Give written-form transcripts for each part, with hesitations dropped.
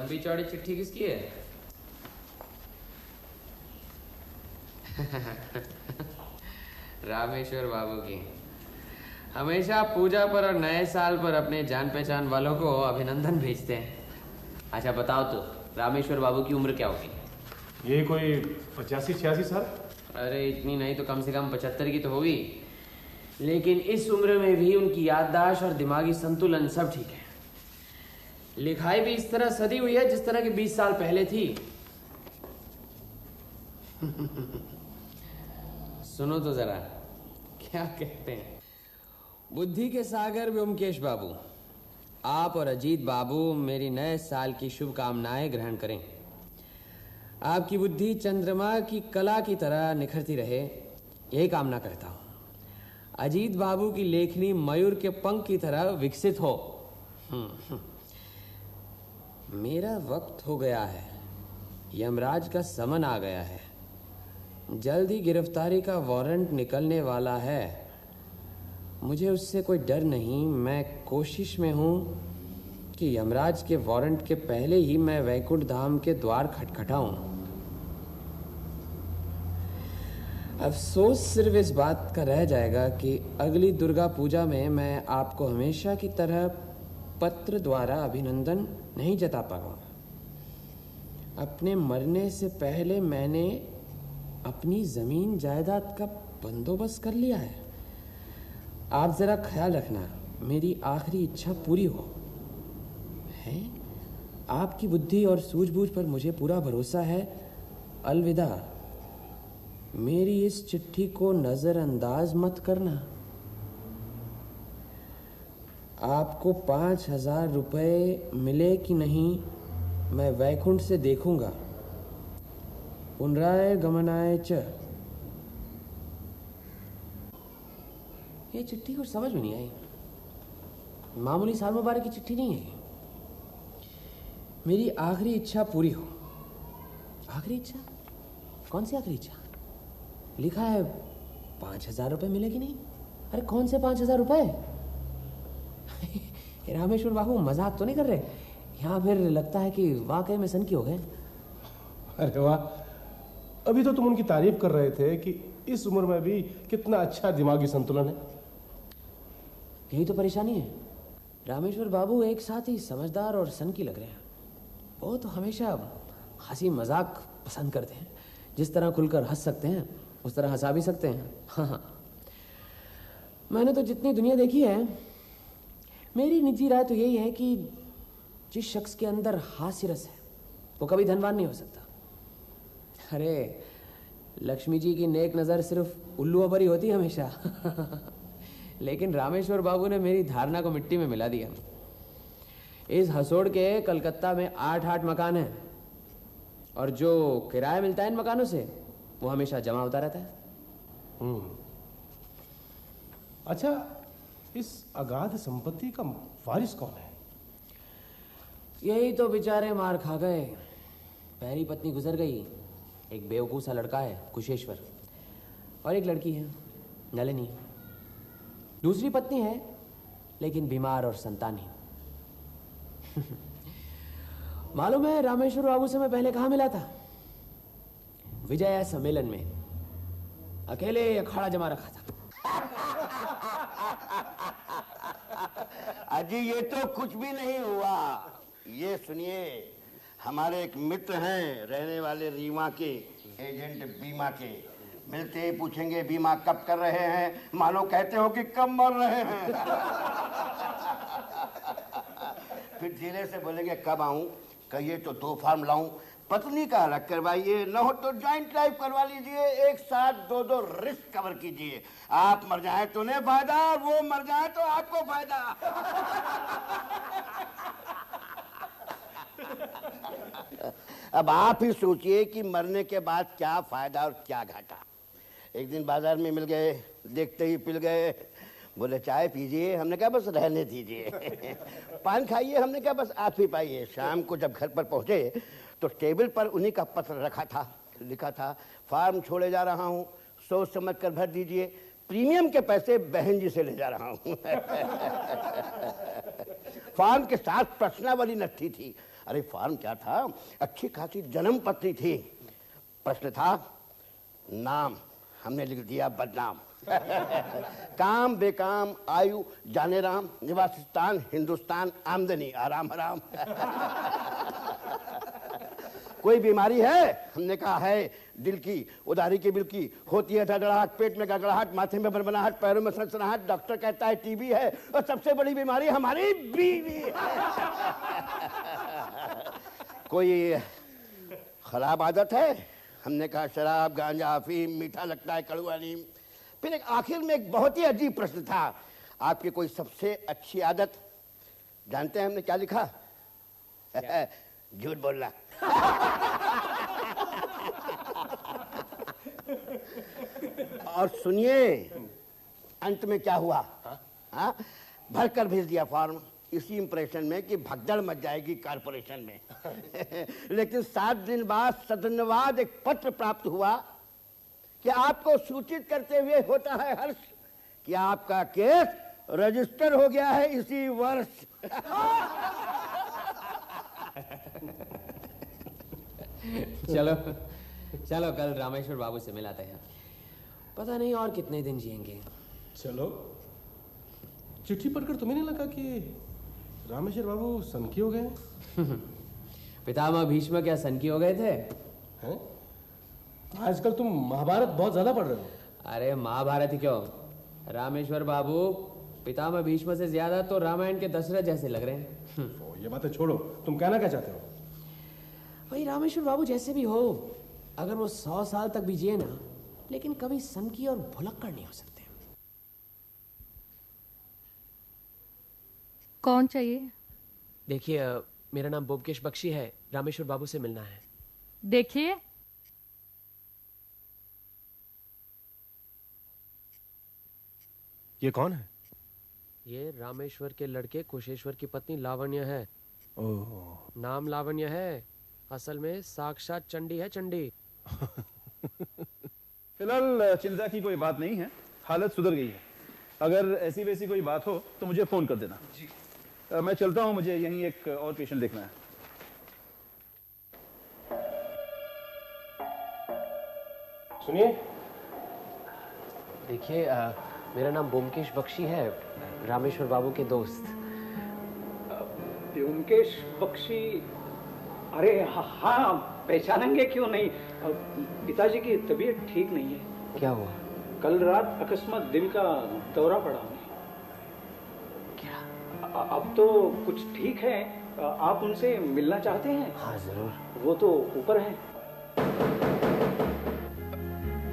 लंबी चौड़ी चिट्ठी किसकी है? रामेश्वर बाबू की। हमेशा पूजा पर और नए साल पर अपने जान पहचान वालों को अभिनंदन भेजते हैं। अच्छा बताओ तो, रामेश्वर बाबू की उम्र क्या होगी? ये कोई 85-86 साल। अरे इतनी नहीं तो कम से कम 75 की तो होगी। लेकिन इस उम्र में भी उनकी याददाश्त और दिमागी संतुलन सब ठीक है। लिखाई भी इस तरह सदी हुई है जिस तरह की 20 साल पहले थी। सुनो तो जरा क्या कहते हैं। बुद्धि के सागर व्योमकेश बाबू, आप और अजीत बाबू मेरी नए साल की शुभकामनाएं ग्रहण करें। आपकी बुद्धि चंद्रमा की कला की तरह निखरती रहे, यही कामना करता हूं। अजीत बाबू की लेखनी मयूर के पंख की तरह विकसित हो। मेरा वक्त हो गया है, यमराज का समन आ गया है। जल्द ही गिरफ्तारी का वारंट निकलने वाला है। मुझे उससे कोई डर नहीं। मैं कोशिश में हूं कि यमराज के वारंट के पहले ही मैं वैकुंठ धाम के द्वार खटखटाऊं। अफसोस सिर्फ इस बात का रह जाएगा कि अगली दुर्गा पूजा में मैं आपको हमेशा की तरह पत्र द्वारा अभिनंदन नहीं जता पाऊंगा। अपने मरने से पहले मैंने अपनी जमीन जायदाद का बंदोबस्त कर लिया है। आप जरा ख्याल रखना, मेरी आखिरी इच्छा पूरी हो। है आपकी बुद्धि और सूझबूझ पर मुझे पूरा भरोसा है। अलविदा। मेरी इस चिट्ठी को नजरअंदाज मत करना। आपको 5,000 रुपये मिले कि नहीं मैं वैकुंठ से देखूंगा। पुनराय गमनाय च। ये चिट्ठी कुछ समझ में नहीं आई। मामूली साल मुबारक की चिट्ठी नहीं है। मेरी आखिरी इच्छा पूरी हो। आखिरी इच्छा? कौन सी आखिरी इच्छा? लिखा है 5,000 रुपये मिले कि नहीं। अरे कौन से 5,000 रुपये? रामेश्वर बाबू मजाक तो नहीं कर रहे? यहाँ फिर लगता है कि वाकई में सनकी हो गए। अरे वाह, अभी तो तुम उनकी तारीफ कर रहे थे कि इस उम्र में भी कितना अच्छा दिमागी संतुलन है। यही तो परेशानी है। रामेश्वर बाबू एक साथ ही समझदार और सनकी लग रहे हैं। वो तो हमेशा हंसी मजाक पसंद करते हैं। जिस तरह खुलकर हंस सकते हैं उस तरह हंसा भी सकते हैं। हाँ, मैंने तो जितनी दुनिया देखी है, मेरी निजी राय तो यही है कि जिस शख्स के अंदर हास्य रस है वो कभी धनवान नहीं हो सकता। अरे लक्ष्मी जी की नेक नज़र सिर्फ उल्लुओं पर ही होती है हमेशा। लेकिन रामेश्वर बाबू ने मेरी धारणा को मिट्टी में मिला दिया। इस हसोड़ के कलकत्ता में 8 मकान हैं और जो किराया मिलता है इन मकानों से वो हमेशा जमा होता रहता है। अच्छा, इस अगाध संपत्ति का वारिस कौन है? यही तो बेचारे मार खा गए। पहली पत्नी गुजर गई। एक बेवकूफ़ सा लड़का है कुशेश्वर, और एक लड़की है नलिनी। दूसरी पत्नी है लेकिन बीमार और संतानहीन। मालूम है रामेश्वर बाबू से मैं पहले कहाँ मिला था? विजय सम्मेलन में। अकेले अखाड़ा जमा रखा था। अजी ये तो कुछ भी नहीं हुआ। ये सुनिए, हमारे एक मित्र हैं रहने वाले रीवा के, एजेंट बीमा के। मिलते ही पूछेंगे बीमा कब कर रहे हैं, मानो कहते हो कि कब मर रहे हैं। फिर धीरे से बोलेंगे कब आऊं, कहिए तो 2 फॉर्म लाऊं, पत्नी का अलग करवाइए, न हो तो ज्वाइंट लाइफ करवा लीजिए, एक साथ 2 रिस्क कवर कीजिए। आप मर जाए तो उन्हें फायदा, वो मर जाए तो आपको फायदा। अब आप ही सोचिए कि मरने के बाद क्या फायदा और क्या घाटा। एक दिन बाजार में मिल गए, देखते ही पिल गए। बोले चाय पीजिए, हमने कहा बस रहने दीजिए। पान खाइए, हमने कहा बस आप ही पाइए। शाम को जब घर पर पहुंचे तो टेबल पर उन्हीं का पत्र रखा था। लिखा था फार्म छोड़े जा रहा हूँ, सोच समझ कर भर दीजिए, प्रीमियम के पैसे बहन जी से ले जा रहा हूँ। फार्म के साथ प्रश्नावली नट्ठी थी। अरे फॉर्म क्या था, अच्छी खासी जन्म पत्री थी। प्रश्न था नाम, हमने लिख दिया बदनाम। काम बेकाम, आयु जाने राम, निवास स्थान हिंदुस्तान, आमदनी आराम हराम। कोई बीमारी है, हमने कहा है दिल की, उधारी की बिल की, होती है धड़धड़ाहट, पेट में गड़गड़ाहट, माथे में बनबनाहट, पैरों में सनसनाहट, डॉक्टर कहता है टीबी है, और सबसे बड़ी बीमारी हमारी बीवी है। कोई खराब आदत है, हमने कहा शराब गांजा अफीम, मीठा लगता है कड़वा नीम। फिर एक आखिर में एक बहुत ही अजीब प्रश्न था, आपकी कोई सबसे अच्छी आदत? जानते हैं हमने क्या लिखा? झूठ बोलना। और सुनिए अंत में क्या हुआ, हाँ, भरकर भेज दिया फॉर्म इसी इंप्रेशन में कि भगदड़ मच जाएगी कारपोरेशन में। लेकिन 7 दिन बाद सदनवाद एक पत्र प्राप्त हुआ कि आपको सूचित करते हुए होता है हर्ष कि आपका केस रजिस्टर हो गया है इसी वर्ष। चलो चलो कल रामेश्वर बाबू से मिलाते हैं, पता नहीं और कितने दिन जिएंगे। चलो, चिट्ठी पढ़कर तुम्हें नहीं लगा कि रामेश्वर बाबू सनकी हो गए? पितामह भीष्म क्या सनकी हो गए थे? हैं? आजकल तुम महाभारत बहुत ज्यादा पढ़ रहे हो। अरे महाभारत ही क्यों, रामेश्वर बाबू पितामह भीष्म से ज्यादा तो रामायण के दशरथ जैसे लग रहे हैं। ये बातें छोड़ो, तुम कहना क्या चाहते हो? भाई रामेश्वर बाबू जैसे भी हो, अगर वो 100 साल तक भी जिए ना, लेकिन कभी सनकी और भुलक्कड़ नहीं हो सकते। कौन चाहिए? देखिए मेरा नाम बोमकेश बख्शी है, रामेश्वर बाबू से मिलना है। देखिए, ये कौन है? ये रामेश्वर के लड़के कुशेश्वर की पत्नी लावण्य है। ओह। नाम लावण्य है, असल में साक्षात चंडी है, चंडी। फिलहाल चिंता की कोई बात नहीं है, हालत सुधर गई है। अगर ऐसी वैसी कोई बात हो तो मुझे फोन कर देना। जी। मैं चलता हूं, मुझे यहीं एक और पेशेंट देखना है। सुनिए, देखिए मेरा नाम बोमकेश बख्शी है, रामेश्वर बाबू के दोस्त। ब्योमकेश बख्शी? अरे हाँ, पहचानेंगे क्यों नहीं। पिताजी की तबीयत ठीक नहीं है। क्या हुआ? कल रात अकस्मात दिल का दौरा पड़ा उन्हें। क्या? अब तो कुछ ठीक है, आप उनसे मिलना चाहते हैं? हाँ जरूर। वो तो ऊपर हैं।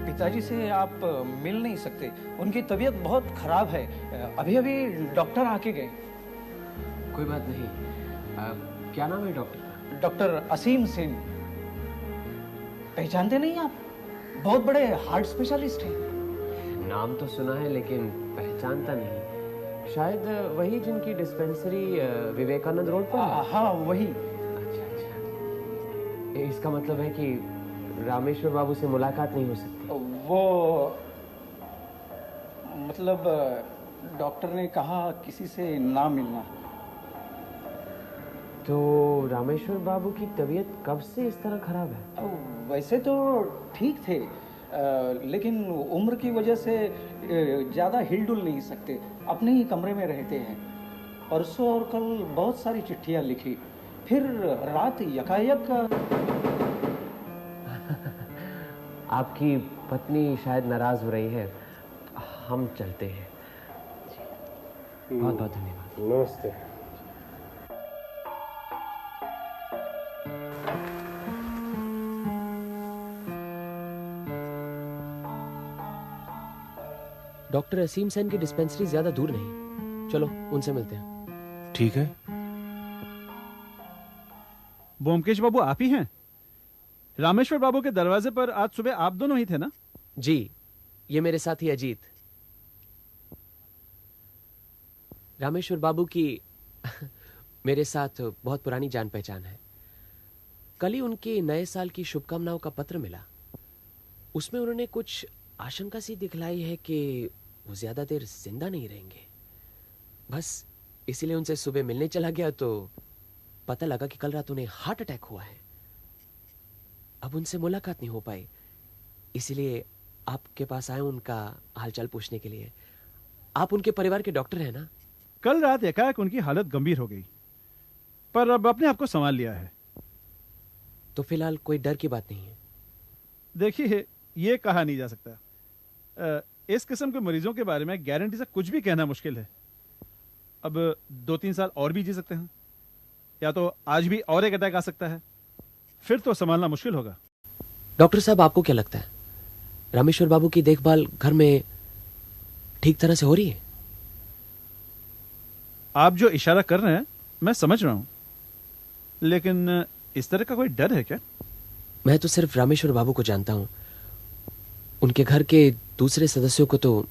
पिताजी से आप मिल नहीं सकते, उनकी तबीयत बहुत खराब है। अभी अभी डॉक्टर आके गए। कोई बात नहीं। क्या नाम है डॉक्टर का? डॉक्टर असीम सिंह। पहचानते नहीं आप? बहुत बड़े हार्ट स्पेशलिस्ट हैं। नाम तो सुना है लेकिन पहचानता नहीं। शायद वही जिनकी डिस्पेंसरी विवेकानंद रोड पर है? हाँ वही। अच्छा अच्छा, इसका मतलब है कि रामेश्वर बाबू से मुलाकात नहीं हो सकती? वो मतलब डॉक्टर ने कहा किसी से ना मिलना। तो रामेश्वर बाबू की तबीयत कब से इस तरह खराब है? वैसे तो ठीक थे, लेकिन उम्र की वजह से ज़्यादा हिलडुल नहीं सकते, अपने ही कमरे में रहते हैं। परसों और कल बहुत सारी चिट्ठियाँ लिखी, फिर रात यकायक। आपकी पत्नी शायद नाराज हो रही है, हम चलते हैं। बहुत बहुत धन्यवाद। नमस्ते। डॉक्टर असीम सेन की डिस्पेंसरी ज्यादा दूर नहीं, चलो उनसे मिलते हैं। ठीक है। बोमकेश बाबू आप ही हैं? रामेश्वर बाबू के दरवाजे पर आज सुबह आप दोनों ही थे ना? जी, ये मेरे साथी अजीत। रामेश्वर बाबू की मेरे साथ बहुत पुरानी जान पहचान है। कल ही उनके नए साल की शुभकामनाओं का पत्र मिला। उसमें उन्होंने कुछ आशंका सी दिखलाई है कि वो ज्यादा देर जिंदा नहीं रहेंगे। बस इसीलिए उनसे सुबह मिलने चला गया तो पता लगा कि कल रात उन्हें हार्ट अटैक हुआ है। अब उनसे मुलाकात नहीं हो पाई, इसीलिए आपके पास आए उनका हालचाल पूछने के लिए। आप उनके परिवार के डॉक्टर हैं ना? कल रात एकाएक उनकी हालत गंभीर हो गई, पर अब अपने आप को संभाल लिया है। तो फिलहाल कोई डर की बात नहीं है। देखिए, ये कहा नहीं जा सकता। इस किस्म के मरीजों के बारे में गारंटी से कुछ भी कहना मुश्किल है। अब 2-3 साल और भी जी सकते हैं, या तो आज भी और एक अटैक आ सकता है, फिर तो संभालना मुश्किल होगा। डॉक्टर साहब, आपको क्या लगता है रामेश्वर बाबू की देखभाल घर में ठीक तरह से हो रही है? आप जो इशारा कर रहे हैं मैं समझ रहा हूं, लेकिन इस तरह का कोई डर है क्या? मैं तो सिर्फ रामेश्वर बाबू को जानता हूं, उनके घर के दूसरे सदस्यों को तो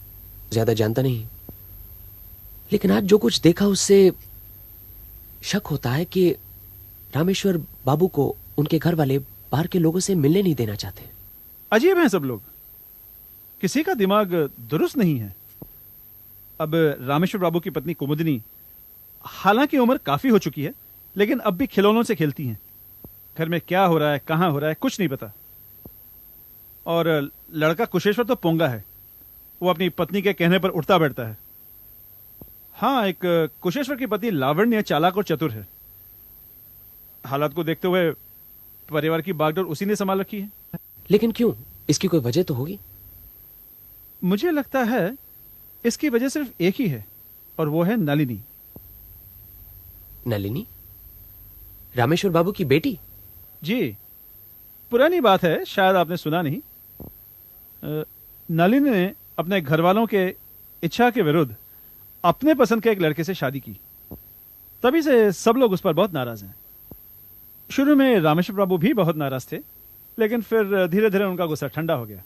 ज्यादा जानता नहीं। लेकिन आज जो कुछ देखा उससे शक होता है कि रामेश्वर बाबू को उनके घर वाले बाहर के लोगों से मिलने नहीं देना चाहते। अजीब हैं सब लोग, किसी का दिमाग दुरुस्त नहीं है। अब रामेश्वर बाबू की पत्नी कुमुदनी, हालांकि उम्र काफी हो चुकी है, लेकिन अब भी खिलौनों से खेलती हैं। घर में क्या हो रहा है, कहां हो रहा है, कुछ नहीं पता। और लड़का कुशेश्वर तो पोंगा है, वो अपनी पत्नी के कहने पर उठता बैठता है। हाँ, एक कुशेश्वर की पत्नी लावण्य चालाक और चतुर है। हालात को देखते हुए परिवार की बागडोर उसी ने संभाल रखी है। लेकिन क्यों? इसकी कोई वजह तो होगी। मुझे लगता है इसकी वजह सिर्फ एक ही है, और वो है नलिनी। नलिनी? रामेश्वर बाबू की बेटी? जी, पुरानी बात है, शायद आपने सुना नहीं। नलिनी ने अपने घर वालों के इच्छा के विरुद्ध अपने पसंद के एक लड़के से शादी की। तभी से सब लोग उस पर बहुत नाराज हैं। शुरू में रामेश्वर बाबू भी बहुत नाराज थे, लेकिन फिर धीरे धीरे उनका गुस्सा ठंडा हो गया।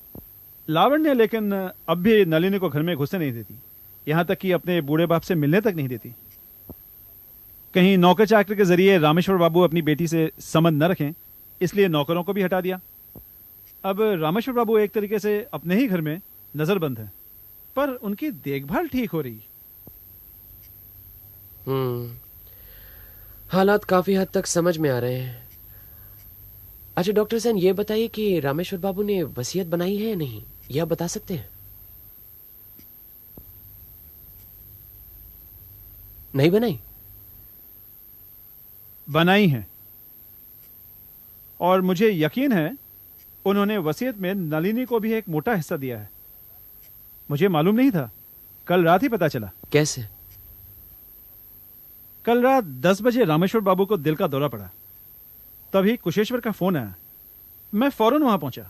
लावण्य लेकिन अब भी नलिनी को घर में घुसने नहीं देती, यहां तक कि अपने बूढ़े बाप से मिलने तक नहीं देती। कहीं नौकर चाकर के जरिए रामेश्वर बाबू अपनी बेटी से संबंध न रखें, इसलिए नौकरों को भी हटा दिया। अब रामेश्वर बाबू एक तरीके से अपने ही घर में नजरबंद है, पर उनकी देखभाल ठीक हो रही। हालात काफी हद तक समझ में आ रहे हैं। अच्छा डॉक्टर सेन, ये बताइए कि रामेश्वर बाबू ने वसीयत बनाई है या नहीं, यह आप बता सकते हैं? नहीं बनाई? बनाई है, और मुझे यकीन है उन्होंने वसीयत में नलिनी को भी एक मोटा हिस्सा दिया है। मुझे मालूम नहीं था, कल रात ही पता चला। कैसे? कल रात 10 बजे रामेश्वर बाबू को दिल का दौरा पड़ा, तभी कुशेश्वर का फोन आया। मैं फौरन वहां पहुंचा।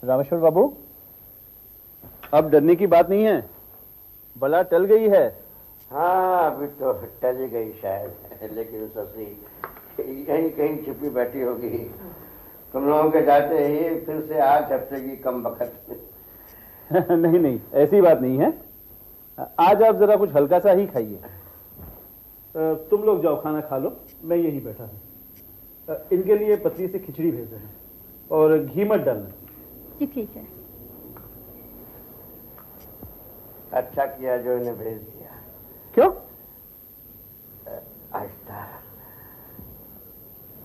रामेश्वर बाबू, अब डरने की बात नहीं है, बला टल गई है। हाँ, अभी तो टल ही गई शायद, लेकिन ससुरी यहीं कहीं छिपी बैठी होगी। तुम लोगों के जाते ही फिर से आग झपटेगी कम वक्त में। नहीं नहीं, ऐसी बात नहीं है। आज आप जरा कुछ हल्का सा ही खाइए। तुम लोग जाओ, खाना खा लो, मैं यहीं बैठा हूं। इनके लिए पतली सी खिचड़ी भेज देना, और घी मत डालना। जी ठीक है। अच्छा किया जो इन्हें भेज दिया। क्यों? आहिस्ता,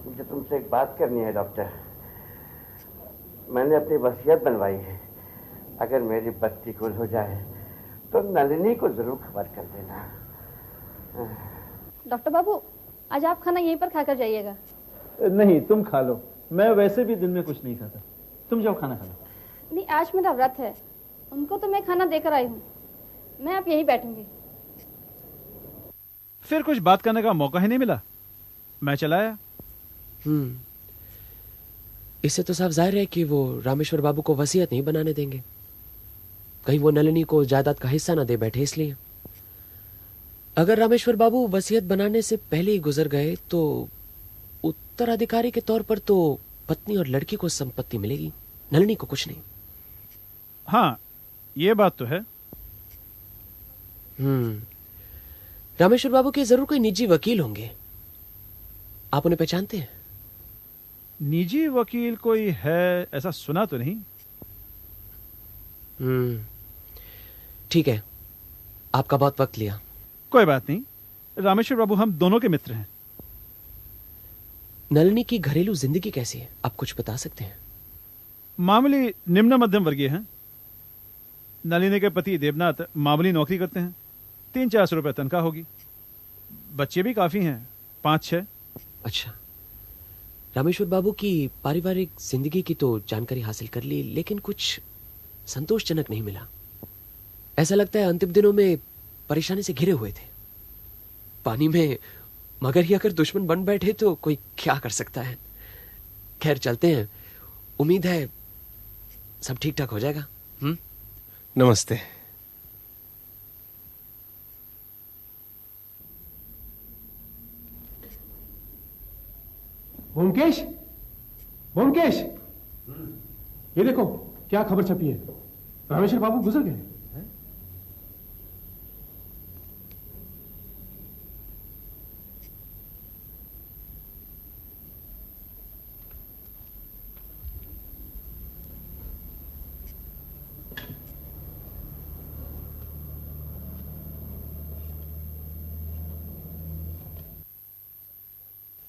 मुझे तुमसे एक बात करनी है डॉक्टर। मैंने अपनी वसीयत बनवाई है, अगर मेरी बत्ती गुल हो जाए तो नलिनी को जरूर खबर कर देना। डॉक्टर बाबू, आज आप खाना यहीं पर खाकर जाइएगा। नहीं, तुम खा लो, मैं वैसे भी दिन में कुछ नहीं खाता। तुम जाओ, खाना खा लो। नहीं, आज मेरा व्रत है, उनको तो मैं खाना देकर आई हूँ, मैं अब यहीं बैठूंगी। फिर कुछ बात करने का मौका ही नहीं मिला, मैं चला आया। इससे तो साफ जाहिर है कि वो रामेश्वर बाबू को वसीयत नहीं बनाने देंगे। कहीं वो नलिनी को जायदाद का हिस्सा ना दे बैठे, इसलिए। अगर रामेश्वर बाबू वसीयत बनाने से पहले ही गुजर गए तो उत्तराधिकारी के तौर पर तो पत्नी और लड़की को संपत्ति मिलेगी, नलिनी को कुछ नहीं। हाँ, ये बात तो है। रामेश्वर बाबू के जरूर कोई निजी वकील होंगे, आप उन्हें पहचानते हैं? निजी वकील कोई है ऐसा सुना तो नहीं। ठीक है, आपका बहुत वक्त लिया। कोई बात नहीं, रामेश्वर बाबू हम दोनों के मित्र हैं। नलिनी की घरेलू जिंदगी कैसी है, आप कुछ बता सकते हैं? मामूली निम्न मध्यम वर्गीय हैं। नलिनी के पति देवनाथ मामूली नौकरी करते हैं, 300-400 रुपए तनख्वाह होगी। बच्चे भी काफी हैं, 5-6। अच्छा, रामेश्वर बाबू की पारिवारिक जिंदगी की तो जानकारी हासिल कर ली, लेकिन कुछ संतोषजनक नहीं मिला। ऐसा लगता है अंतिम दिनों में परेशानी से घिरे हुए थे। पानी में मगर ही अगर दुश्मन बन बैठे तो कोई क्या कर सकता है। खैर चलते हैं, उम्मीद है सब ठीक ठाक हो जाएगा। नमस्ते। ब्योमकेश, ब्योमकेश, ये देखो क्या खबर छपी है, रामेश्वर बाबू गुजर गए।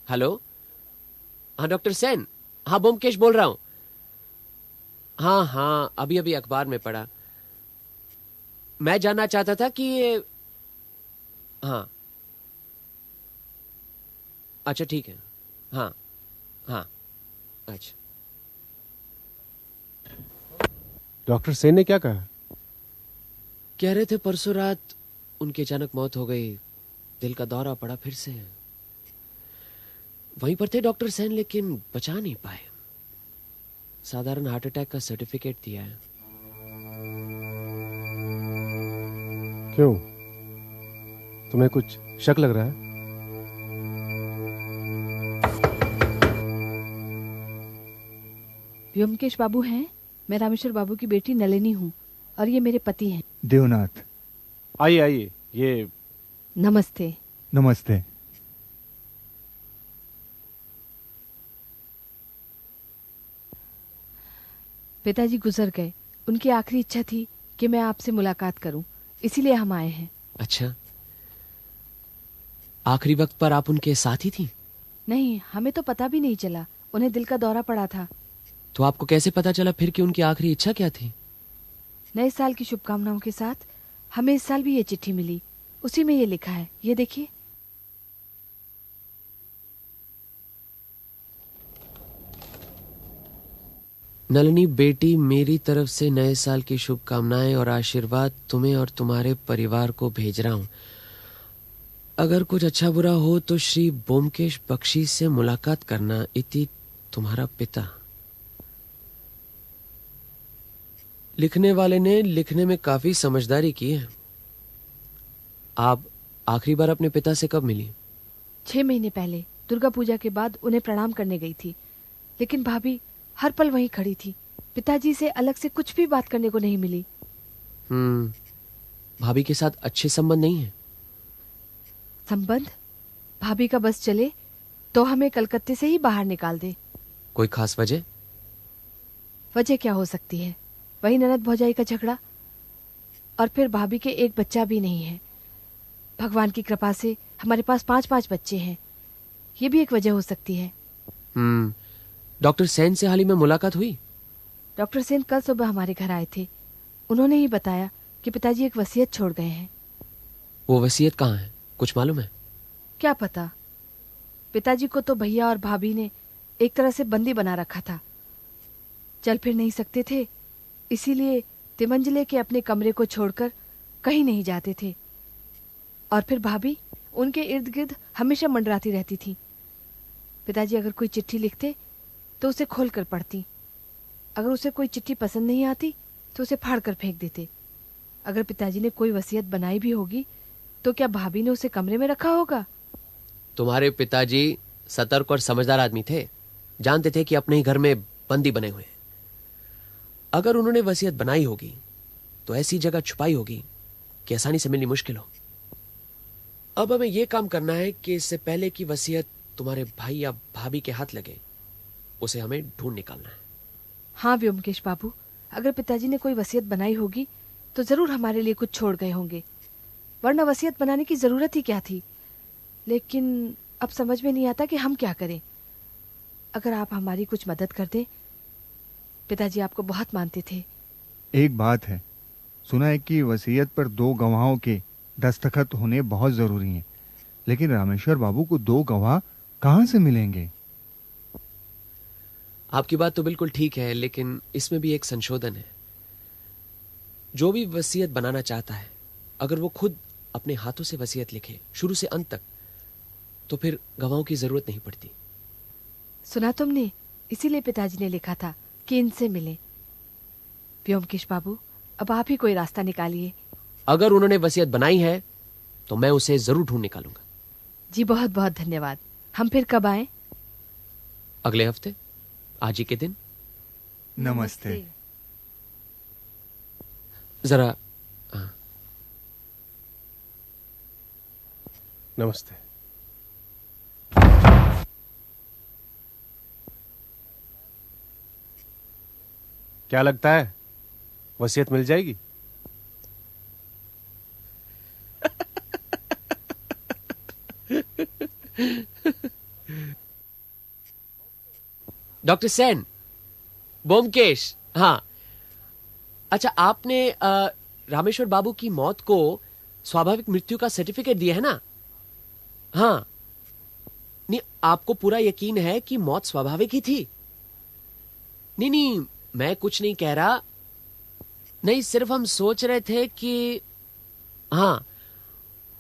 हेलो, हाँ डॉक्टर सेन, हाँ ब्योमकेश बोल रहा हूं। हाँ हाँ, अभी अभी अखबार में पढ़ा। मैं जानना चाहता था कि ये, हाँ अच्छा ठीक है, हाँ हाँ अच्छा। डॉक्टर सेन ने क्या कहा? कह रहे थे परसों रात उनकी अचानक मौत हो गई, दिल का दौरा पड़ा फिर से। वहीं पर थे डॉक्टर सेन, लेकिन बचा नहीं पाए। साधारण हार्ट अटैक का सर्टिफिकेट दिया है। क्यों, तुम्हें कुछ शक लग रहा है? व्योमकेश बाबू हैं? मैं रामेश्वर बाबू की बेटी नलिनी हूँ और ये मेरे पति हैं देवनाथ। आइए आइए, ये नमस्ते। नमस्ते। पिताजी गुजर गए, उनकी आखिरी इच्छा थी कि मैं आपसे मुलाकात करूं, इसीलिए हम आए हैं। अच्छा, आखिरी वक्त पर आप उनके साथ ही थी? नहीं, हमें तो पता भी नहीं चला, उन्हें दिल का दौरा पड़ा था। तो आपको कैसे पता चला फिर कि उनकी आखिरी इच्छा क्या थी? नए साल की शुभकामनाओं के साथ हमें इस साल भी ये चिट्ठी मिली, उसी में ये लिखा है, ये देखिए। नलिनी बेटी, मेरी तरफ से नए साल की शुभकामनाएं और आशीर्वाद तुम्हें और तुम्हारे परिवार को भेज रहा हूं। अगर कुछ अच्छा बुरा हो तो श्री ब्योमकेश बख्शी से मुलाकात करना। इति तुम्हारा पिता। लिखने वाले ने लिखने में काफी समझदारी की है। आप आखिरी बार अपने पिता से कब मिली? 6 महीने पहले, दुर्गा पूजा के बाद उन्हें प्रणाम करने गई थी, लेकिन भाभी हर पल वहीं खड़ी थी। पिताजी से अलग से कुछ भी बात करने को नहीं मिली। भाभी के साथ अच्छे संबंध नहीं है? संबंध? भाभी का बस चले तो हमें कलकत्ते से ही बाहर निकाल दे। कोई खास वजह? वजह क्या हो सकती है, वही ननद भौजाई का झगड़ा, और फिर भाभी के एक बच्चा भी नहीं है। भगवान की कृपा से हमारे पास 5-5 बच्चे हैं, ये भी एक वजह हो सकती है। डॉक्टर सेन से हाल ही में मुलाकात हुई? डॉक्टर सेन कल सुबह हमारे घर आए थे। उन्होंने ही बताया कि पिताजी एक वसीयत छोड़ गए हैं। वो वसीयत कहाँ है, कुछ मालूम है? क्या पता, पिताजी को तो भैया और भाभी ने एक तरह से बंदी बना रखा था। चल फिर नहीं सकते थे, इसीलिए तिमंजले के अपने कमरे को छोड़कर कहीं नहीं जाते थे। और फिर भाभी उनके इर्द गिर्द हमेशा मंडराती रहती थी। पिताजी अगर कोई चिट्ठी लिखते तो उसे खोल कर पढ़ती। अगर उसे कोई चिट्ठी पसंद नहीं आती तो उसे फाड़ कर फेंक देते। अगर पिताजी ने कोई वसीयत बनाई भी होगी तो क्या भाभी ने उसे कमरे में रखा होगा? तुम्हारे पिताजी सतर्क और समझदार आदमी थे, जानते थे कि अपने ही घर में बंदी बने हुए हैं। अगर उन्होंने वसीयत बनाई होगी तो ऐसी जगह छुपाई होगी कि आसानी से मिलनी मुश्किल हो। अब हमें यह काम करना है कि इससे पहले कि वसीयत तुम्हारे भाई या भाभी के हाथ लगे, उसे हमें ढूंढ निकालना है। हाँ व्योमकेश बाबू, अगर पिताजी ने कोई वसीयत बनाई होगी तो जरूर हमारे लिए कुछ छोड़ गए होंगे। वरना वसीयत बनाने की जरूरत ही क्या थी। लेकिन अब समझ में नहीं आता कि हम क्या करें। अगर आप हमारी कुछ मदद कर दें। पिताजी आपको बहुत मानते थे। एक बात है, सुना है कि वसीयत पर 2 गवाहों के दस्तखत होने बहुत जरूरी हैं, लेकिन रामेश्वर बाबू को 2 गवाह कहां से मिलेंगे? आपकी बात तो बिल्कुल ठीक है, लेकिन इसमें भी एक संशोधन है। जो भी वसीयत बनाना चाहता है, अगर वो खुद अपने हाथों से वसीयत लिखे शुरू से अंत तक, तो फिर गवाहों की जरूरत नहीं पड़ती। सुना तुमने? इसीलिए पिताजी ने लिखा था कि इनसे मिले। व्योमकेश बाबू, अब आप ही कोई रास्ता निकालिए। अगर उन्होंने वसीयत बनाई है तो मैं उसे जरूर ढूंढ निकालूंगा। जी बहुत बहुत धन्यवाद। हम फिर कब आएं? अगले हफ्ते, आज ही के दिन। नमस्ते। जरा नमस्ते। क्या लगता है, वसीयत मिल जाएगी? डॉक्टर सेन, ब्योमकेश, हाँ। अच्छा, आपने रामेश्वर बाबू की मौत को स्वाभाविक मृत्यु का सर्टिफिकेट दिया है ना? हाँ। नहीं, आपको पूरा यकीन है कि मौत स्वाभाविक ही थी? नहीं, मैं कुछ नहीं कह रहा। नहीं, सिर्फ हम सोच रहे थे कि हाँ,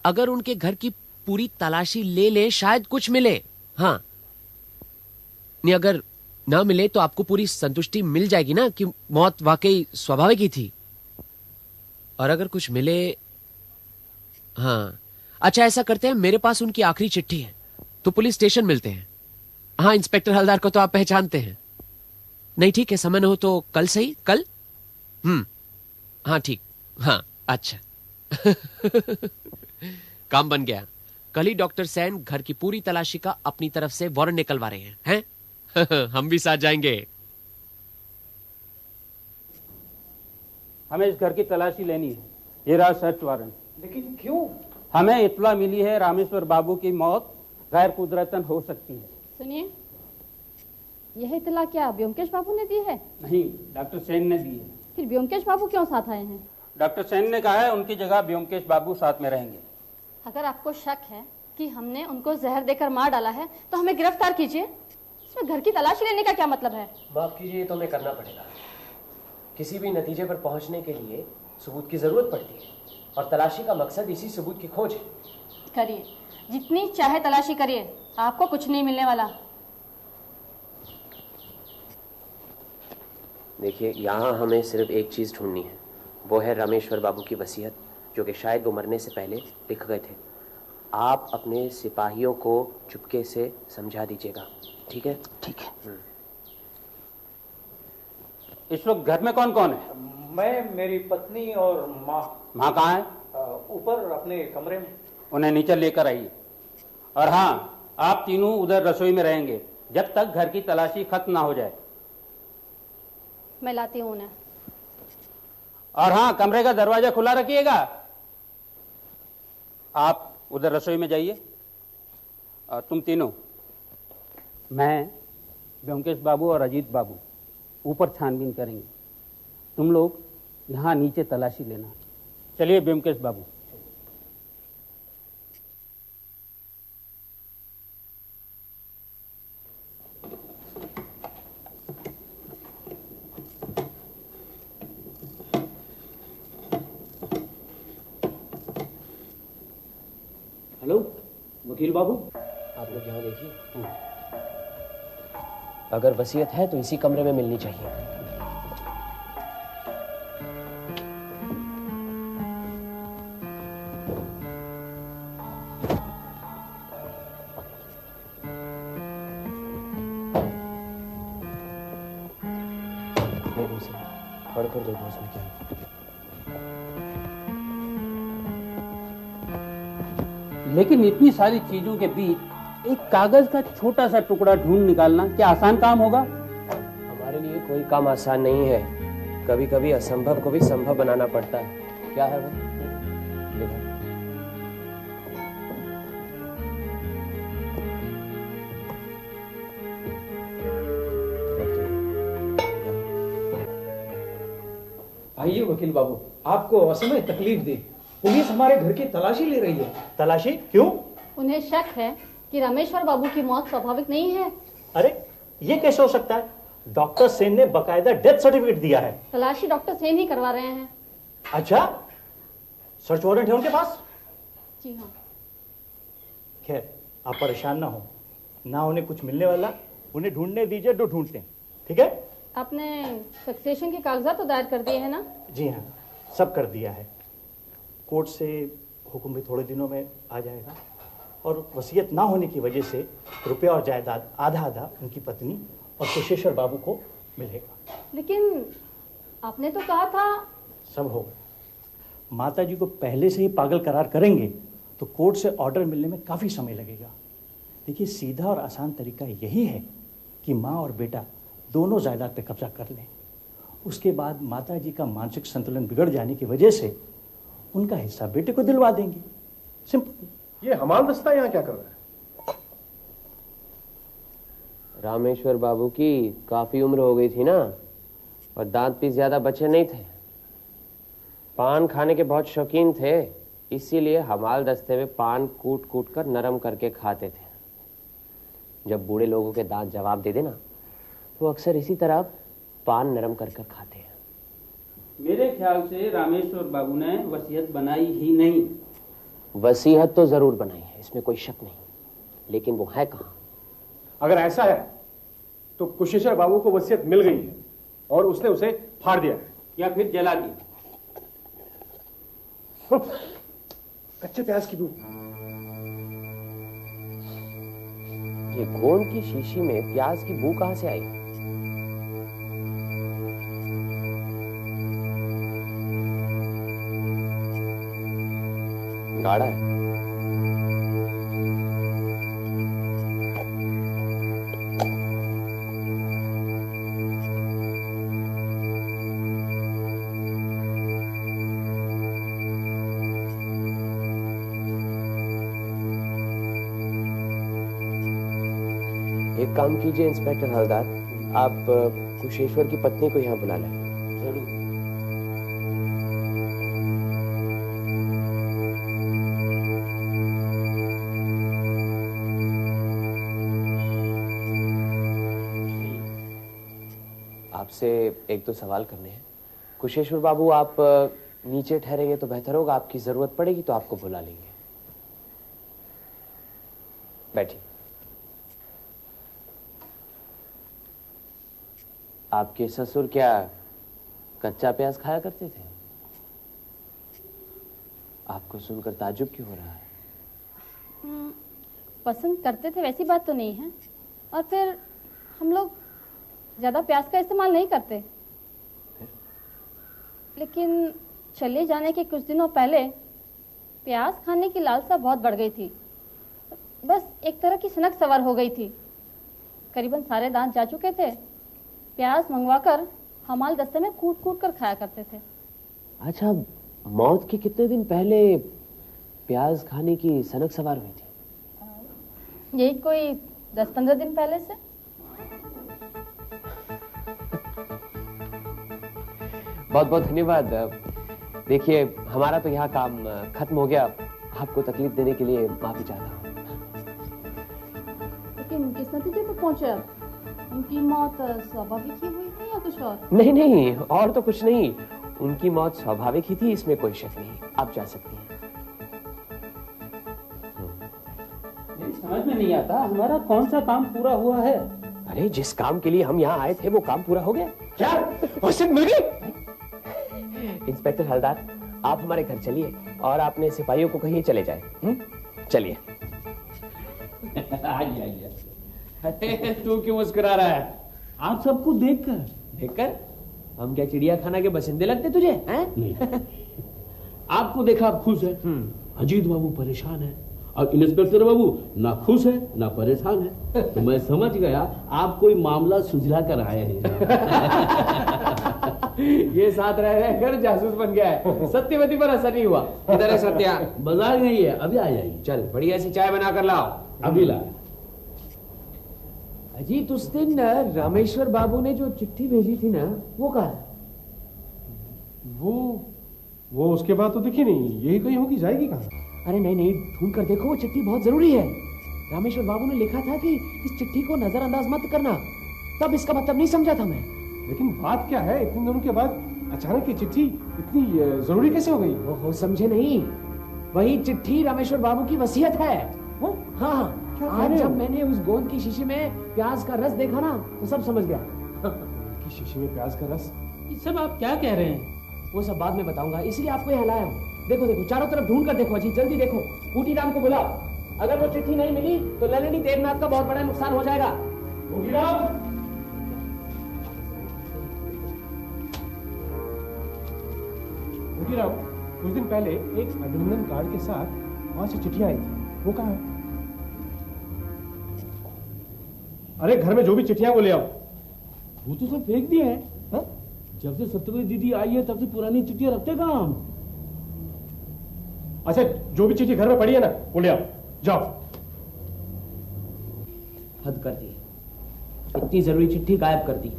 अगर उनके घर की पूरी तलाशी ले ले शायद कुछ मिले। हाँ, नहीं, अगर ना मिले तो आपको पूरी संतुष्टि मिल जाएगी ना कि मौत वाकई स्वाभाविक ही थी। और अगर कुछ मिले, हाँ, अच्छा ऐसा करते हैं, मेरे पास उनकी आखिरी चिट्ठी है, तो पुलिस स्टेशन मिलते हैं। हाँ, इंस्पेक्टर हलदार को तो आप पहचानते हैं। नहीं, ठीक है, समय न हो तो कल सही। कल? हाँ ठीक। हाँ, अच्छा। काम बन गया। कल ही डॉक्टर सेन घर की पूरी तलाशी का अपनी तरफ से वारंट निकलवा रहे हैं? हम भी साथ जाएंगे। हमें इस घर की तलाशी लेनी है। ये रहा सर्च वारंट। लेकिन क्यों? हमें इत्तला मिली है रामेश्वर बाबू की मौत गैर कुदरतन हो सकती है। सुनिए, यह इत्तला क्या ब्योमकेश बाबू ने दी है? नहीं, डॉक्टर सेन ने दी है। फिर ब्योमकेश बाबू क्यों साथ आए हैं? डॉक्टर सेन ने कहा है उनकी जगह ब्योमकेश बाबू साथ में रहेंगे। अगर आपको शक है कि हमने उनको जहर देकर मार डाला है तो हमें गिरफ्तार कीजिए। इसमें घर की तलाशी लेने का क्या मतलब है? माफ कीजिए, तो हमें करना पड़ेगा। किसी भी नतीजे पर पहुंचने के लिए सबूत की जरूरत पड़ती है, और तलाशी का मकसद इसी सबूत की खोज है। करिए, जितनी चाहे तलाशी करिए, आपको कुछ नहीं मिलने वाला। देखिए, यहाँ हमें सिर्फ एक चीज ढूंढनी है, वो है रामेश्वर बाबू की वसीयत, जो कि शायद वो मरने से पहले लिख गए थे। आप अपने सिपाहियों को चुपके से समझा दीजिएगा, ठीक है? ठीक है। इस वक्त घर में कौन कौन है? मैं, मेरी पत्नी और माँ। माँ कहाँ है? ऊपर अपने कमरे में। उन्हें नीचे लेकर आइए। और हाँ, आप तीनों उधर रसोई में रहेंगे जब तक घर की तलाशी खत्म ना हो जाए। मैं लाती हूँ उन्हें। और हाँ, कमरे का दरवाजा खुला रखिएगा। आप उधर रसोई में जाइए। और तुम तीनों, मैं, ब्योमकेश बाबू और अजीत बाबू ऊपर छानबीन करेंगे। तुम लोग यहाँ नीचे तलाशी लेना। चलिए ब्योमकेश बाबू। हेलो वकील बाबू, आप लोग यहाँ देखिए। अगर वसीयत है तो इसी कमरे में मिलनी चाहिए। पढ़कर देखो उसमें क्या है। लेकिन इतनी सारी चीजों के बीच एक कागज का छोटा सा टुकड़ा ढूंढ निकालना क्या आसान काम होगा? हमारे लिए कोई काम आसान नहीं है। कभी कभी असंभव को भी संभव बनाना पड़ता है। क्या है वो? देखो। आइए वकील बाबू, आपको असमय तकलीफ दी। पुलिस हमारे घर की तलाशी ले रही है। तलाशी क्यों? उन्हें शक है कि रामेश्वर बाबू की मौत स्वाभाविक नहीं है। अरे ये कैसे हो सकता है? डॉक्टर सेन ने बकायदा डेथ सर्टिफिकेट दिया है। तलाशी डॉक्टर सेन ही करवा रहे हैं। अच्छा, सर्च वारंट है उनके पास? जी हाँ। खैर, आप परेशान ना हो, ना उन्हें कुछ मिलने वाला, उन्हें ढूंढने दीजिए जो ढूंढते हैं, ठीक है? आपने सक्सेशन के कागजात तो दायर कर दिए हैं ना? जी हाँ, सब कर दिया है। कोर्ट से हुक्म भी थोड़े दिनों में आ जाएगा और वसीयत ना होने की वजह से रुपया और जायदाद आधा आधा उनकी पत्नी और कुशेश्वर बाबू को मिलेगा। लेकिन आपने तो कहा था। सब होगा। माता जी को पहले से ही पागल करार करेंगे तो कोर्ट से ऑर्डर मिलने में काफी समय लगेगा। देखिए, सीधा और आसान तरीका यही है कि माँ और बेटा दोनों जायदाद पे कब्जा कर लें। उसके बाद माता जी का मानसिक संतुलन बिगड़ जाने की वजह से उनका हिस्सा बेटे को दिलवा देंगे। सिंपल। ये हमाल दस्ता यहाँ क्या कर रहा है? रामेश्वर बाबू की काफी उम्र हो गई थी ना, और दांत भी ज्यादा बचे नहीं थे। पान खाने के बहुत शौकीन थे, इसीलिए हमाल दस्ते में पान कूट कूट कर नरम करके खाते थे। जब बूढ़े लोगों के दांत जवाब दे देना तो अक्सर इसी तरह पान नरम कर कर खाते हैं। मेरे ख्याल से रामेश्वर बाबू ने वसीयत बनाई ही नहीं। वसीयत तो जरूर बनाई है, इसमें कोई शक नहीं, लेकिन वो है कहाँ? अगर ऐसा है तो कुशेश्वर बाबू को वसीयत मिल गई है और उसने उसे फाड़ दिया है या फिर जला दिया। कच्चे प्याज की बू। ये गोंद की शीशी में प्याज की बू कहां से आई? गाढ़ा है। एक काम कीजिए इंस्पेक्टर हवलदार, आप कुशेश्वर की पत्नी को यहाँ बुला लें। जरूर। आपसे एक दो सवाल करने हैं। कुशेश्वर बाबू, आप नीचे ठहरेंगे तो बेहतर होगा, आपकी जरूरत पड़ेगी तो आपको बुला लेंगे। बैठिए। आपके ससुर क्या कच्चा प्याज खाया करते थे? आपको सुनकर ताज्जुब क्यों हो रहा है? पसंद करते थे वैसी बात तो नहीं है, और फिर हम लोग ज्यादा प्याज का इस्तेमाल नहीं करते। लेकिन चले जाने के कुछ दिनों पहले प्याज खाने की लालसा बहुत बढ़ गई थी। बस एक तरह की सनक सवार हो गई थी। करीबन सारे दांत जा चुके थे। प्याज मंगवाकर हमाल दस्ते में कूट कूट कर खाया करते थे। अच्छा, मौत के कितने दिन पहले प्याज खाने की सनक सवार हुई थी? यही कोई 10-15 दिन पहले से। बहुत बहुत धन्यवाद। देखिए, हमारा तो यहाँ काम खत्म हो गया। आपको तकलीफ देने के लिए माफी चाहता हूँ। लेकिन किस नतीजे पर पहुंचे आप? उनकी मौत स्वाभाविक ही हुई थी या कुछ और? नहीं नहीं, और तो कुछ नहीं। उनकी मौत स्वाभाविक ही थी, इसमें कोई शक नहीं। आप जा सकती हैं। समझ में नहीं आता हमारा कौन सा काम पूरा हुआ है। अरे, जिस काम के लिए हम यहाँ आए थे वो काम पूरा हो गया। क्या वसीयत मिल गई? इंस्पेक्टर हवलदार, आप हमारे घर चलिए और अपने सिपाहियों को कहिए चले जाए। चलिए। आइए आइए। तू क्यों मुस्कुरा रहा है? आप सबको देखकर हम क्या चिड़ियाखाना के बसिंदे लगते तुझे? नहीं। आपको देखा आप खुश है। अजीत बाबू परेशान है और इंस्पेक्टर बाबू ना खुश है ना परेशान है। तो मैं समझ गया आप कोई मामला सुलझा कर आए हैं। ये साथ रह रहकर जासूस बन गया है। सत्यवती पर असर नहीं हुआ। इधर है सत्या। बाजार नहीं है, अभी आ जाएगी। चल, बढ़िया सी चाय बना कर लाओ। अभी ला। अजीत, उस दिन रामेश्वर बाबू ने जो चिट्ठी भेजी थी ना, वो कहा? वो उसके बाद तो दिखी नहीं, यही कहीं होगी, जाएगी कहाँ? अरे नहीं नहीं, ढूंढ कर देखो, वो चिट्ठी बहुत जरूरी है। रामेश्वर बाबू ने लिखा था कि इस चिट्ठी को नजरअंदाज मत करना, तब इसका मतलब नहीं समझा था मैं। लेकिन बात क्या है, इतने दिनों के बाद अचानक ये चिट्ठी इतनी जरूरी कैसे हो गई? ओहो, समझे नहीं, वही चिट्ठी रामेश्वर बाबू की वसीयत है। हाँ, आज जब मैंने उस गोंद की शीशी में प्याज का रस देखा ना, तो सब समझ गया। की शीशी में प्याज का रस? ये सब आप क्या कह रहे हैं? वो सब बाद में बताऊंगा, इसलिए आपको यहाँ लाया हूँ। देखो देखो, चारों तरफ ढूंढ कर देखो अजीत, जल्दी देखो। बूटी राम को बुलाओ, अगर वो चिट्ठी नहीं मिली तो ललिनी देवनाथ का बहुत बड़ा नुकसान हो जाएगा। बूटी राम, बूटी राम, कुछ दिन पहले एक अभिनंदन कार्ड के साथ 5 चिट्ठियां आई थी, वो कहाँ है? अरे घर में जो भी चिट्ठियां वो ले आओ। वो तो सब फेंक दिए हैं। हाँ? जब से सत्यवती दीदी आई है तब से पुरानी चिट्ठियां रखते कहाँ हम? अच्छा, जो भी चिट्ठी घर में पड़ी है ना, वो ले आओ, जाओ। हद कर दी, इतनी जरूरी चिट्ठी गायब कर दी।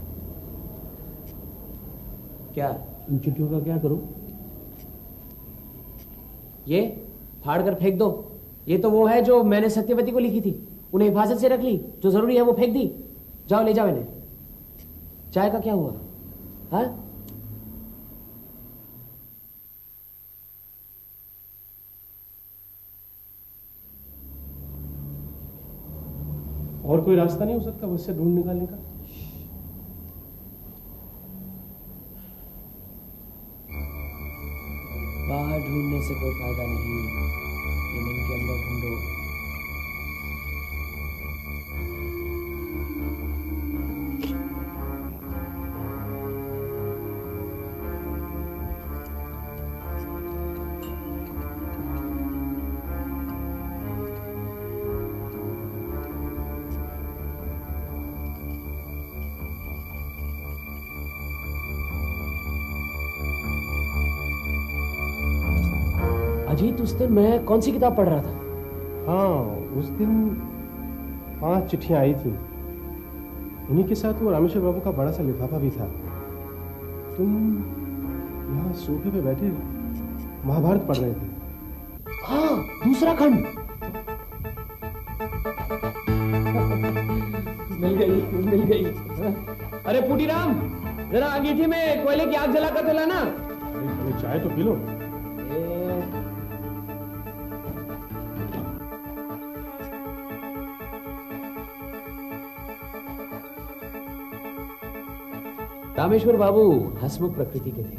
क्या इन चिट्ठियों का क्या करूं? ये फाड़ कर फेंक दो। ये तो वो है जो मैंने सत्यवती को लिखी थी, उन्हें हिफाजत से रख ली, जो जरूरी है वो फेंक दी। जाओ ले जाओ इन्हें। चाय का क्या हुआ? हाँ, और कोई रास्ता नहीं हो सकता उससे ढूंढ निकालने का? बाहर ढूंढने से कोई फायदा नहीं, ये मन के अंदर ढूंढो। अजीत, उस दिन मैं कौन सी किताब पढ़ रहा था? हाँ, उस दिन 5 चिट्ठियां आई थी, उन्हीं के साथ वो रामेश्वर बाबू का बड़ा सा लिफाफा भी था। तुम यहाँ सोफे पे बैठे महाभारत पढ़ रहे थे। हाँ, दूसरा खंड। मिल गई। अरे पुटीराम, जरा अंगीठी में कोयले की आग जला कर तो लाना। अरे चाय तो पी लो। रामेश्वर बाबू हंसमुख प्रकृति के थे,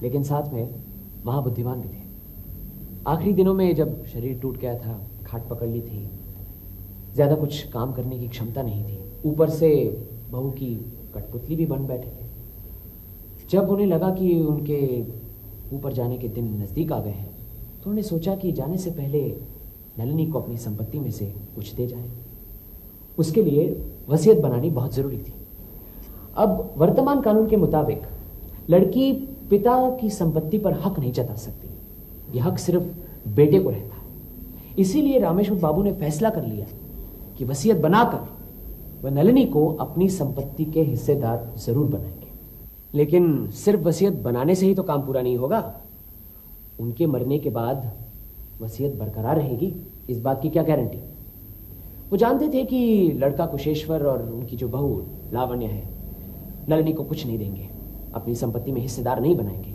लेकिन साथ में महाबुद्धिमान भी थे। आखिरी दिनों में जब शरीर टूट गया था, खाट पकड़ ली थी, ज्यादा कुछ काम करने की क्षमता नहीं थी, ऊपर से बहू की कठपुतली भी बन बैठे थे। जब उन्हें लगा कि उनके ऊपर जाने के दिन नजदीक आ गए हैं, तो उन्होंने सोचा कि जाने से पहले नलिनी को अपनी संपत्ति में से कुछ दे जाए। उसके लिए वसीयत बनानी बहुत जरूरी थी। अब वर्तमान कानून के मुताबिक लड़की पिता की संपत्ति पर हक नहीं जता सकती। यह हक सिर्फ बेटे को रहता है। इसीलिए रामेश्वर बाबू ने फैसला कर लिया कि वसीयत बनाकर वह नलिनी को अपनी संपत्ति के हिस्सेदार जरूर बनाएंगे। लेकिन सिर्फ वसीयत बनाने से ही तो काम पूरा नहीं होगा। उनके मरने के बाद वसीयत बरकरार रहेगी, इस बात की क्या गारंटी? वो जानते थे कि लड़का कुशेश्वर और उनकी जो बहू लावण्य है, नलिनी को कुछ नहीं देंगे, अपनी संपत्ति में हिस्सेदार नहीं बनाएंगे।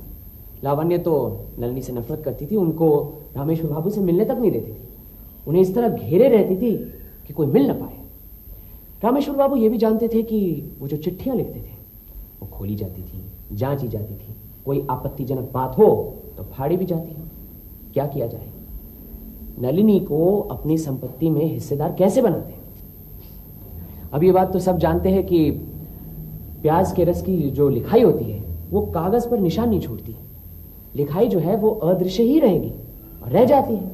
लावण्य तो नलिनी से नफरत करती थी, उनको रामेश्वर बाबू से मिलने तक नहीं देती थी, उन्हें इस तरह घेरे रहती थी कि कोई मिल न पाए। रामेश्वर बाबू ये भी जानते थे कि वो जो चिट्ठियां लिखते थे वो खोली जाती थी, जांची जाती थी, कोई आपत्तिजनक बात हो तो फाड़ी भी जाती हो। क्या किया जाए? नलिनी को अपनी संपत्ति में हिस्सेदार कैसे बनाते? अब ये बात तो सब जानते हैं कि प्याज के रस की जो लिखाई होती है वो कागज पर निशान नहीं छोड़ती। लिखाई जो है वो अदृश्य ही रहेगी और रह जाती है।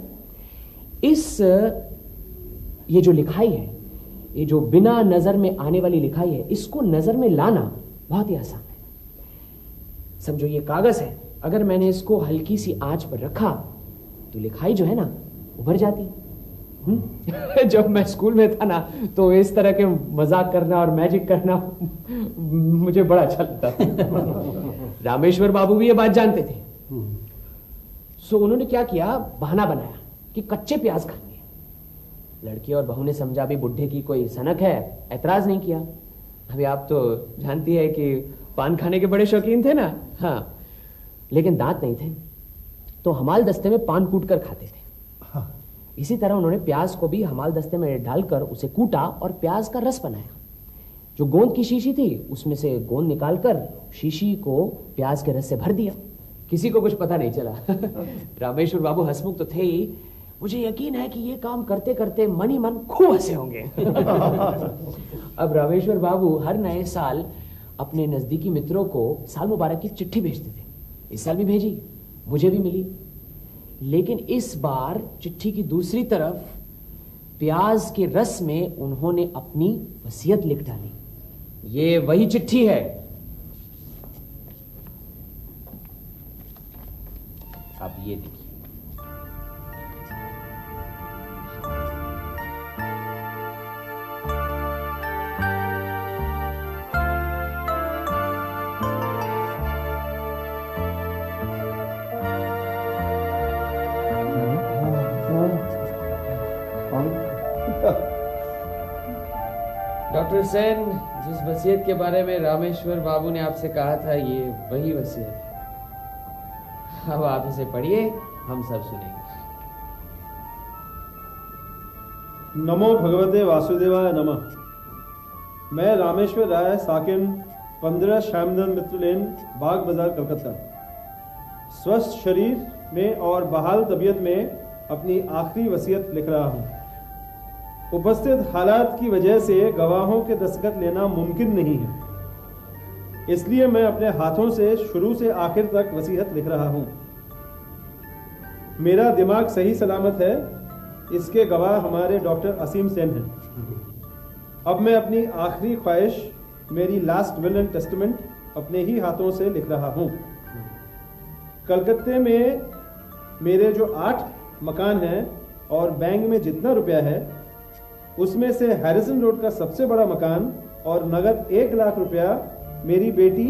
ये जो लिखाई है, ये जो बिना नजर में आने वाली लिखाई है, इसको नजर में लाना बहुत ही आसान है। समझो ये कागज है, अगर मैंने इसको हल्की सी आंच पर रखा तो लिखाई जो है ना उभर जाती है। जब मैं स्कूल में था ना, तो इस तरह के मजाक करना और मैजिक करना मुझे बड़ा अच्छा लगता था। रामेश्वर बाबू भी ये बात जानते थे। सो उन्होंने क्या किया, बहाना बनाया कि कच्चे प्याज खाएंगे। लड़की और बहू ने समझा भी बुढ़े की कोई सनक है, ऐतराज नहीं किया। अभी आप तो जानती है कि पान खाने के बड़े शौकीन थे ना। हाँ, लेकिन दांत नहीं थे तो हमाल दस्ते में पान कूट कर खाते थे। इसी तरह उन्होंने प्याज को भी हमाल दस्ते में डालकर उसे कूटा और प्याज का रस बनाया। जो गोंद की शीशी थी उसमें से गोंद निकालकर शीशी को प्याज के रस से भर दिया। किसी को कुछ पता नहीं चला। रामेश्वर बाबू हंसमुख तो थे ही, मुझे यकीन है कि ये काम करते करते मन ही मन खूब हंसे होंगे। अब रामेश्वर बाबू हर नए साल अपने नजदीकी मित्रों को साल मुबारक की चिट्ठी भेजते थे। इस साल भी भेजी, मुझे भी मिली। लेकिन इस बार चिट्ठी की दूसरी तरफ प्याज के रस में उन्होंने अपनी वसीयत लिख डाली। ये वही चिट्ठी है। अब ये देखिए। डॉक्टर सेन, जिस वसीयत के बारे में रामेश्वर बाबू ने आपसे कहा था, ये वही वसीयत है। अब आप इसे पढ़िए, हम सब सुनेंगे। नमो भगवते वासुदेवाय नमः। मैं रामेश्वर राय, साकिन 15 श्यामधन मित्र लेन, बाग बाजार, कलकत्ता, स्वस्थ शरीर में और बहाल तबीयत में अपनी आखिरी वसीयत लिख रहा हूँ। उपस्थित हालात की वजह से गवाहों के दस्तखत लेना मुमकिन नहीं है, इसलिए मैं अपने हाथों से शुरू से आखिर तक वसीयत लिख रहा हूं। मेरा दिमाग सही सलामत है, इसके गवाह हमारे डॉक्टर असीम सेन हैं। अब मैं अपनी आखिरी ख्वाहिश, मेरी लास्ट विल एंड टेस्टामेंट, अपने ही हाथों से लिख रहा हूं। कलकत्ते में मेरे जो 8 मकान हैं और बैंक में जितना रुपया है, उसमें से हैरिसन रोड का सबसे बड़ा मकान और नगद 1 लाख रुपया मेरी बेटी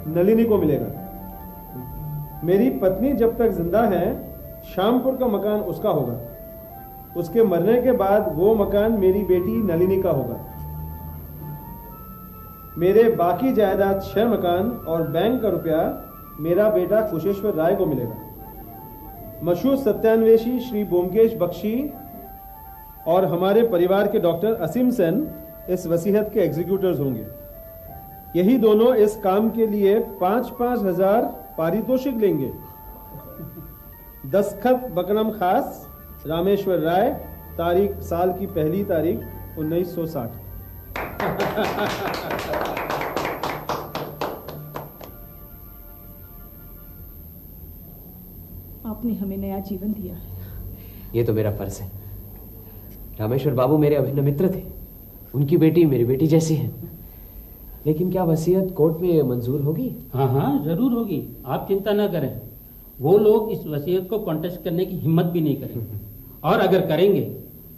नलिनी को मिलेगा। मेरी पत्नी जब तक जिंदा है, शामपुर का मकान उसका होगा। उसके मरने के बाद वो मकान मेरी बेटी नलिनी का होगा। मेरे बाकी जायदाद 6 मकान और बैंक का रुपया मेरा बेटा कुशेश्वर राय को मिलेगा। मशहूर सत्यान्वेषी श्री ब्योमकेश बख्शी और हमारे परिवार के डॉक्टर असीम सेन इस वसीयत के एग्जीक्यूटर्स होंगे। यही दोनों इस काम के लिए 5-5 हजार पारितोषिक लेंगे। दस्तखत बकरम खास, रामेश्वर राय, तारीख साल की पहली तारीख 1960। आपने हमें नया जीवन दिया। ये तो मेरा फर्ज है। रामेश्वर बाबू मेरे अभिन्न मित्र थे, उनकी बेटी मेरी बेटी जैसी है। लेकिन क्या वसीयत कोर्ट में मंजूर होगी? हाँ हाँ, जरूर होगी, आप चिंता न करें। वो लोग इस वसीयत को कॉन्टेस्ट करने की हिम्मत भी नहीं करेंगे, और अगर करेंगे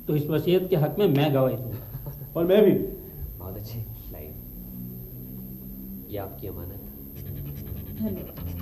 तो इस वसीयत के हक में मैं गवाही दूंगा। और मैं भी। बहुत अच्छी लाइन, ये आपकी अमानत। धन्यवाद।